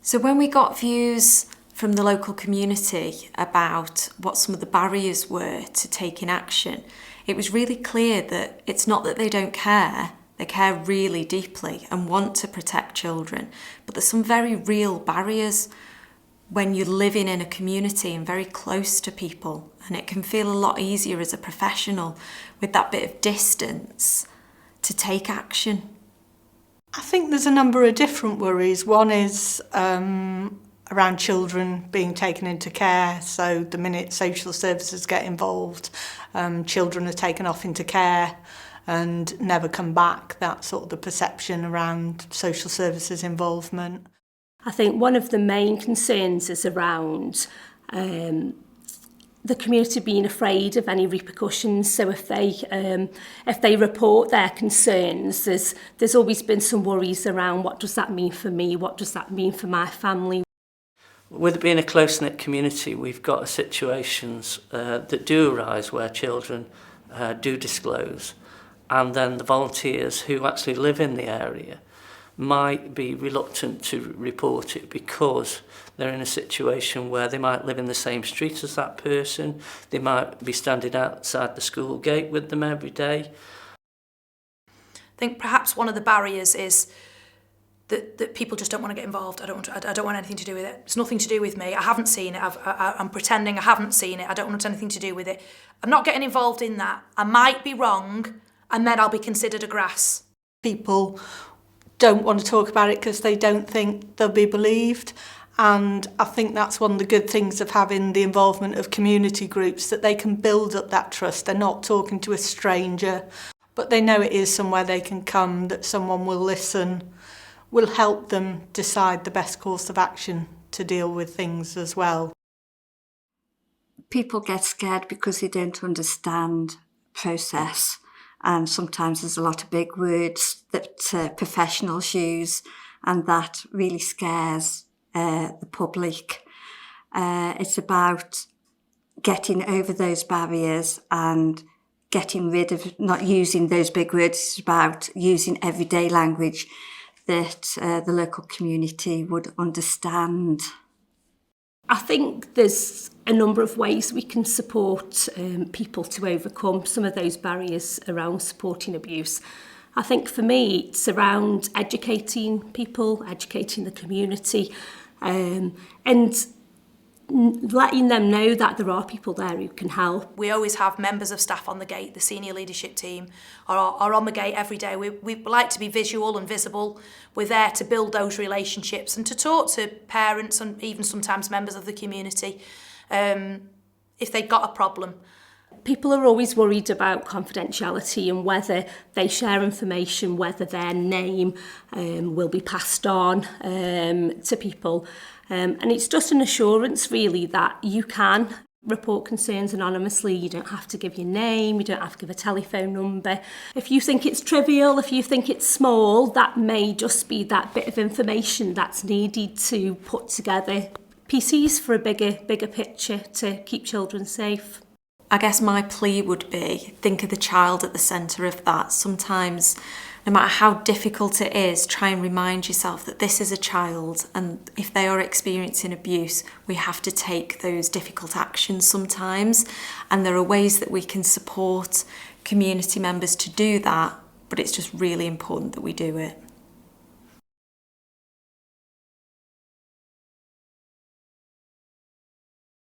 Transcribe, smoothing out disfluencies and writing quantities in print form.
So when we got views from the local community about what some of the barriers were to taking action, it was really clear that it's not that they don't care, they care really deeply and want to protect children, but there's some very real barriers when you're living in a community and very close to people, and it can feel a lot easier as a professional with that bit of distance to take action. I think there's a number of different worries. One is around children being taken into care. So the minute social services get involved, children are taken off into care and never come back. That's sort of the perception around social services involvement. I think one of the main concerns is around the community being afraid of any repercussions. So if they report their concerns, there's always been some worries around what does that mean for me, what does that mean for my family. With it being a close-knit community, we've got situations that do arise where children do disclose, and then the volunteers who actually live in the area might be reluctant to report it because they're in a situation where they might live in the same street as that person, they might be standing outside the school gate with them every day. I think perhaps one of the barriers is that people just don't want to get involved. I don't want anything to do with it. It's nothing to do with me. I haven't seen it. I'm pretending I haven't seen it. I don't want anything to do with it. I'm not getting involved in that. I might be wrong, and then I'll be considered a grass. People don't want to talk about it because they don't think they'll be believed. And I think that's one of the good things of having the involvement of community groups, that they can build up that trust. They're not talking to a stranger, but they know it is somewhere they can come, that someone will listen, will help them decide the best course of action to deal with things as well. People get scared because they don't understand process. And sometimes there's a lot of big words that professionals use, and that really scares the public. It's about getting over those barriers and getting rid of not using those big words. It's about using everyday language that the local community would understand. I think there's a number of ways we can support people to overcome some of those barriers around supporting abuse. I think for me, it's around educating people, educating the community, and letting them know that there are people there who can help. We always have members of staff on the gate. The senior leadership team are on the gate every day. We like to be visual and visible. We're there to build those relationships and to talk to parents and even sometimes members of the community if they've got a problem. People are always worried about confidentiality and whether they share information, whether their name will be passed on to people. And it's just an assurance really that you can report concerns anonymously. You don't have to give your name, you don't have to give a telephone number. If you think it's trivial, if you think it's small, that may just be that bit of information that's needed to put together pieces for a bigger picture to keep children safe. I guess my plea would be, think of the child at the centre of that. Sometimes, no matter how difficult it is, try and remind yourself that this is a child, and if they are experiencing abuse, we have to take those difficult actions sometimes. And there are ways that we can support community members to do that, but it's just really important that we do it.